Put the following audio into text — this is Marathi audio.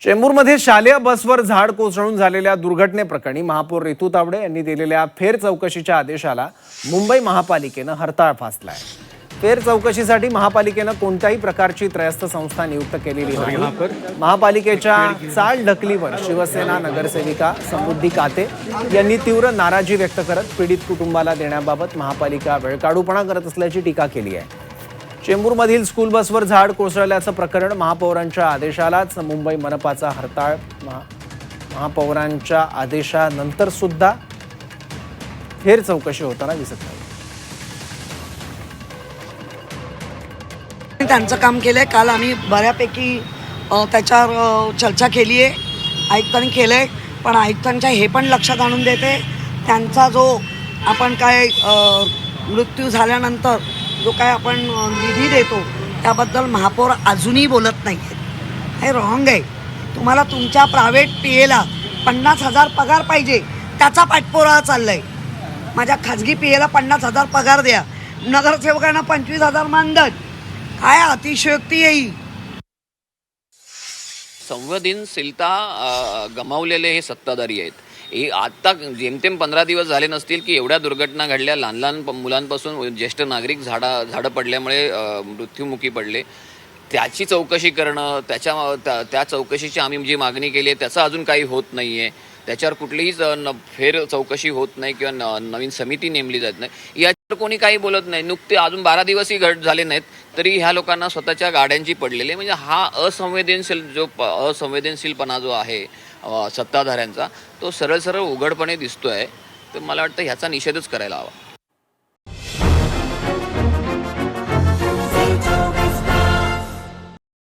चेंबूरमध्ये शालेय बसवर झाड कोसळून झालेल्या दुर्घटनेप्रकरणी महापौर रितू तावडे यांनी दिलेल्या फेर चौकशीच्या आदेशाला मुंबई महापालिकेनं हरताळ फासलाय। फेर चौकशीसाठी महापालिकेनं कोणत्याही प्रकारची त्रयस्थ संस्था नियुक्त केलेली नाही। महापालिकेच्या चाल ढकलीवर शिवसेना नगरसेविका समृद्धी काते यांनी तीव्र नाराजी व्यक्त करत पीडित कुटुंबाला देण्याबाबत महापालिका वेळकाढूपणा करत असल्याची टीका केली आहे। चेंबूरमधील स्कूल बसवर झाड कोसळल्याचं प्रकरण महापौरांच्या आदेशालाच मुंबई मनपाचा हरताळ। महापौरांच्या आदेशानंतर सुद्धा फेर चौकशी होताना दिसत नाही। त्यांचं काम केलंय। काल आम्ही बऱ्यापैकी त्याच्यावर चर्चा केली आहे, आयुक्तांनी केलंय, पण आयुक्तांच्या हे पण लक्षात आणून देते त्यांचा जो आपण काय मृत्यू झाल्यानंतर जो काय आपण निधी देतो त्याबद्दल महापौर अजूनही बोलत नाही आहेत। हे रॉंग आहे। तुम्हाला तुमच्या प्रायव्हेट पीएला 50,000 पगार पाहिजे, त्याचा पाठपुरावा चाललाय। माझ्या खाजगी पीएला 50,000 पगार द्या, नगरसेवकांना 25,000 मानधन, काय अतिशयोक्ती येईल। संवेदनशीलता गमावलेले हे सत्ताधारी आहेत। आता जेमतेम 15 दिवस झाले नसतील की एवढ्या दुर्घटना घडल्या। लहान लहान मुलांपासून ज्येष्ठ नागरिक झाडं पडल्यामुळे मृत्युमुखी पडले। त्याची चौकशी करणं, त्या चौकशीची आम्ही जी मागणी केली आहे त्याचं अजून काही होत नाही आहे। त्याच्यावर कुठलीही फेर चौकशी होत नाही किंवा नवीन समिती नेमली जात नाही। याच्यावर कोणी काही बोलत नाही। नुकते अजून 12 दिवसही झाले नाहीत तरी ह्या लोकांना स्वतःच्या गाड्यांची पडलेली, म्हणजे हा असंवेदनशीलपणा जो आहे सत्ताधाऱ्यांचा तो सरळ उघडपणे दिसतोय। तर मला वाटतं ह्याचा निषेधच करायला हवा।